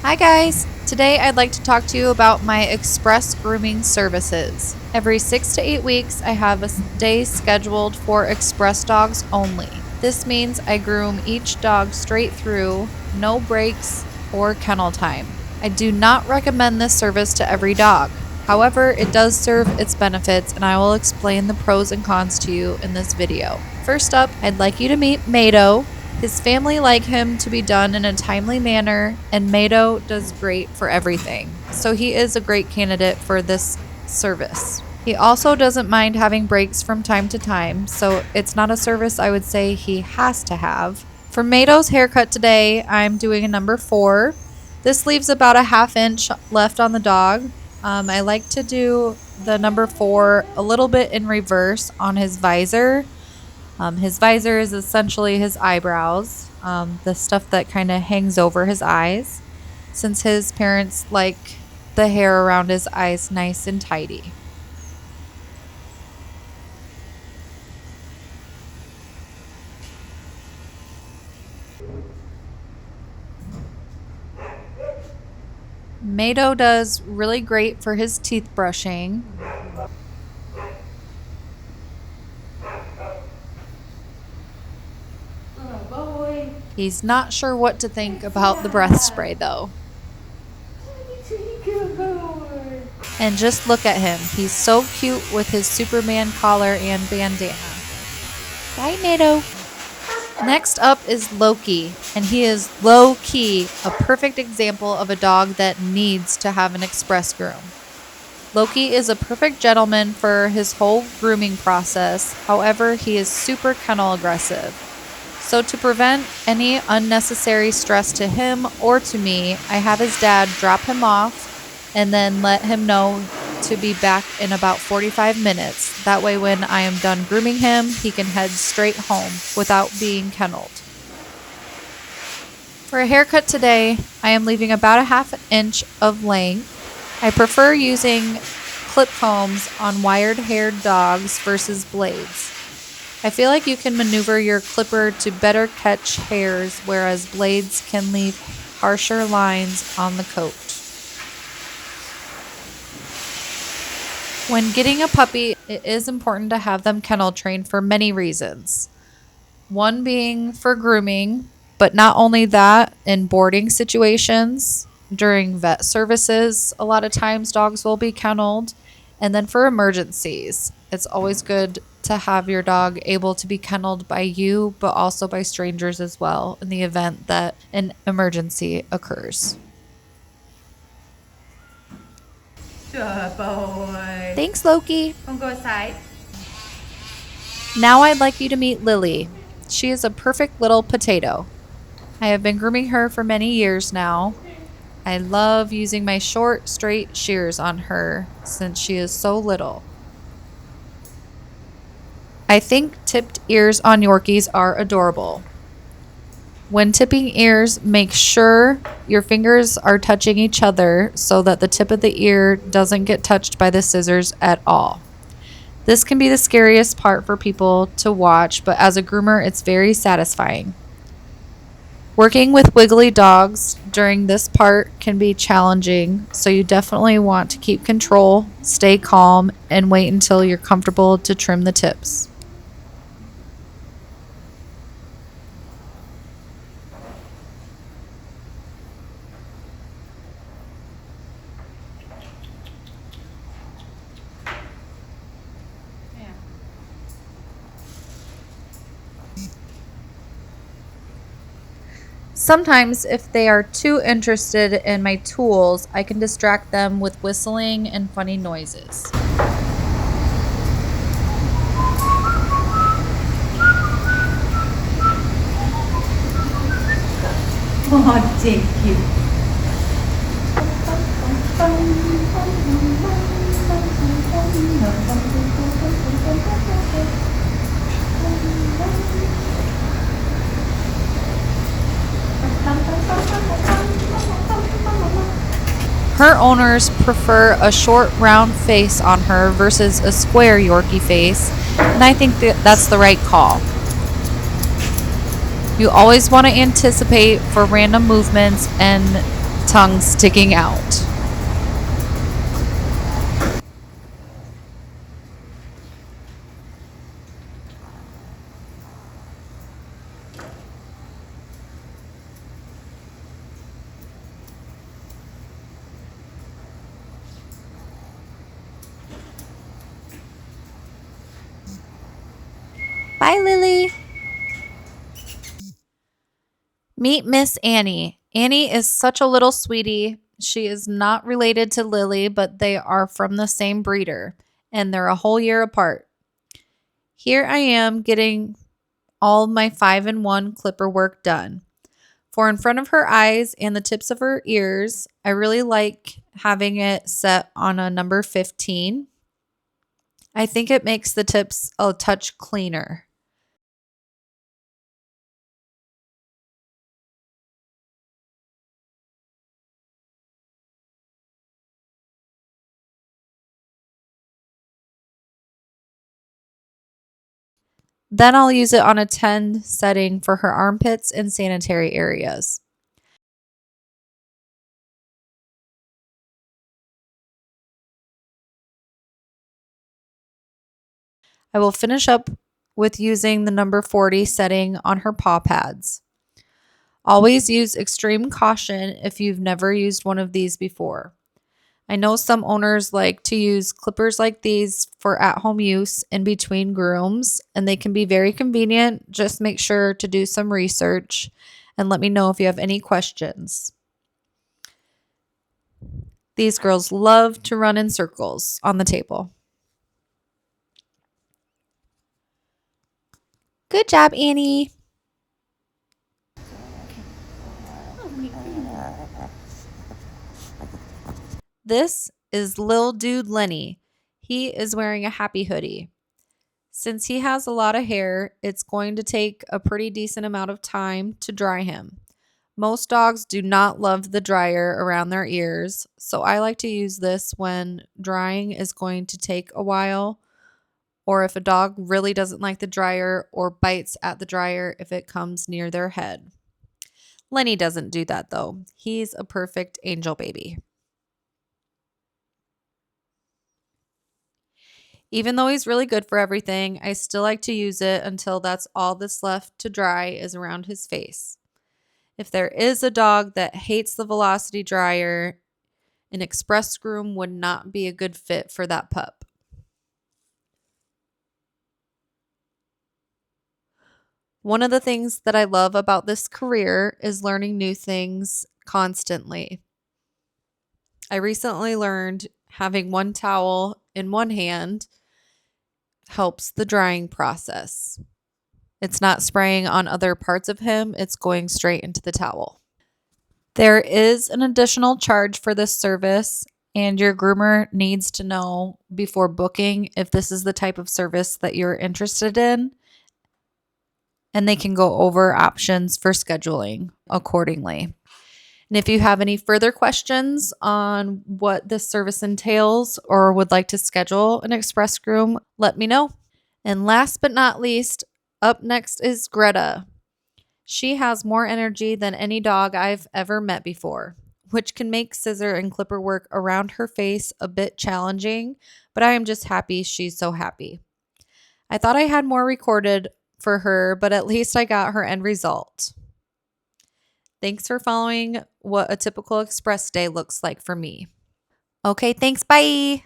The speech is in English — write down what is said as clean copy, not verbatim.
Hi guys! Today I'd like to talk to you about my express grooming services. Every 6 to 8 weeks I have a day scheduled for express dogs only. This means I groom each dog straight through, no breaks or kennel time. I do not recommend this service to every dog. However, it does serve its benefits and I will explain the pros and cons to you in this video. First up, I'd like you to meet Mado. His family like him to be done in a timely manner, and Mado does great for everything. So he is a great candidate for this service. He also doesn't mind having breaks from time to time, so it's not a service I would say he has to have. For Mado's haircut today, I'm doing a number 4. This leaves about a ½ inch left on the dog. I like to do the number 4 a little bit in reverse on his visor. His visor is essentially his eyebrows, the stuff that kind of hangs over his eyes, since his parents like the hair around his eyes nice and tidy. Mado does really great for his teeth brushing. He's not sure what to think about the breath spray though. And just look at him. He's so cute with his Superman collar and bandana. Bye, Mado. Next up is Loki, and he is low-key, a perfect example of a dog that needs to have an express groom. Loki is a perfect gentleman for his whole grooming process. However, he is super kennel aggressive. So to prevent any unnecessary stress to him or to me, I have his dad drop him off and then let him know to be back in about 45 minutes. That way when I am done grooming him, he can head straight home without being kenneled. For a haircut today, I am leaving about a ½ inch of length. I prefer using clip combs on wired-haired dogs versus blades. I feel like you can maneuver your clipper to better catch hairs, whereas blades can leave harsher lines on the coat. When getting a puppy, it is important to have them kennel trained for many reasons. One being for grooming, but not only that, in boarding situations, during vet services, a lot of times dogs will be kenneled, and then for emergencies. It's always good to have your dog able to be kenneled by you, but also by strangers as well in the event that an emergency occurs. Good boy. Thanks, Loki. Wanna go aside? Now I'd like you to meet Lily. She is a perfect little potato. I have been grooming her for many years now. I love using my short, straight shears on her since she is so little. I think tipped ears on Yorkies are adorable. When tipping ears, make sure your fingers are touching each other so that the tip of the ear doesn't get touched by the scissors at all. This can be the scariest part for people to watch, but as a groomer, it's very satisfying. Working with wiggly dogs during this part can be challenging, so you definitely want to keep control, stay calm, and wait until you're comfortable to trim the tips. Sometimes, if they are too interested in my tools, I can distract them with whistling and funny noises. Oh, thank you. Her owners prefer a short, round face on her versus a square Yorkie face, and I think that's the right call. You always want to anticipate for random movements and tongue sticking out. Bye, Lily. Meet Miss Annie. Annie is such a little sweetie. She is not related to Lily, but they are from the same breeder, and they're a whole year apart. Here I am getting all my 5-in-1 clipper work done. For in front of her eyes and the tips of her ears, I really like having it set on a number 15. I think it makes the tips a touch cleaner. Then I'll use it on a 10 setting for her armpits and sanitary areas. I will finish up with using the number 40 setting on her paw pads. Always use extreme caution if you've never used one of these before. I know some owners like to use clippers like these for at home use in between grooms, and they can be very convenient. Just make sure to do some research and let me know if you have any questions. These girls love to run in circles on the table. Good job, Annie. This is Lil Dude Lenny. He is wearing a happy hoodie. Since he has a lot of hair, it's going to take a pretty decent amount of time to dry him. Most dogs do not love the dryer around their ears, so I like to use this when drying is going to take a while, or if a dog really doesn't like the dryer or bites at the dryer if it comes near their head. Lenny doesn't do that though. He's a perfect angel baby. Even though he's really good for everything, I still like to use it until that's all that's left to dry is around his face. If there is a dog that hates the velocity dryer, an express groom would not be a good fit for that pup. One of the things that I love about this career is learning new things constantly. I recently learned having one towel in one hand helps the drying process. It's not spraying on other parts of him, it's going straight into the towel. There is an additional charge for this service, and your groomer needs to know before booking if this is the type of service that you're interested in, and they can go over options for scheduling accordingly. And if you have any further questions on what this service entails or would like to schedule an express groom, let me know. And last but not least, up next is Greta. She has more energy than any dog I've ever met before, which can make scissor and clipper work around her face a bit challenging, but I am just happy she's so happy. I thought I had more recorded for her, but at least I got her end result. Thanks for following what a typical express day looks like for me. Okay, thanks. Bye.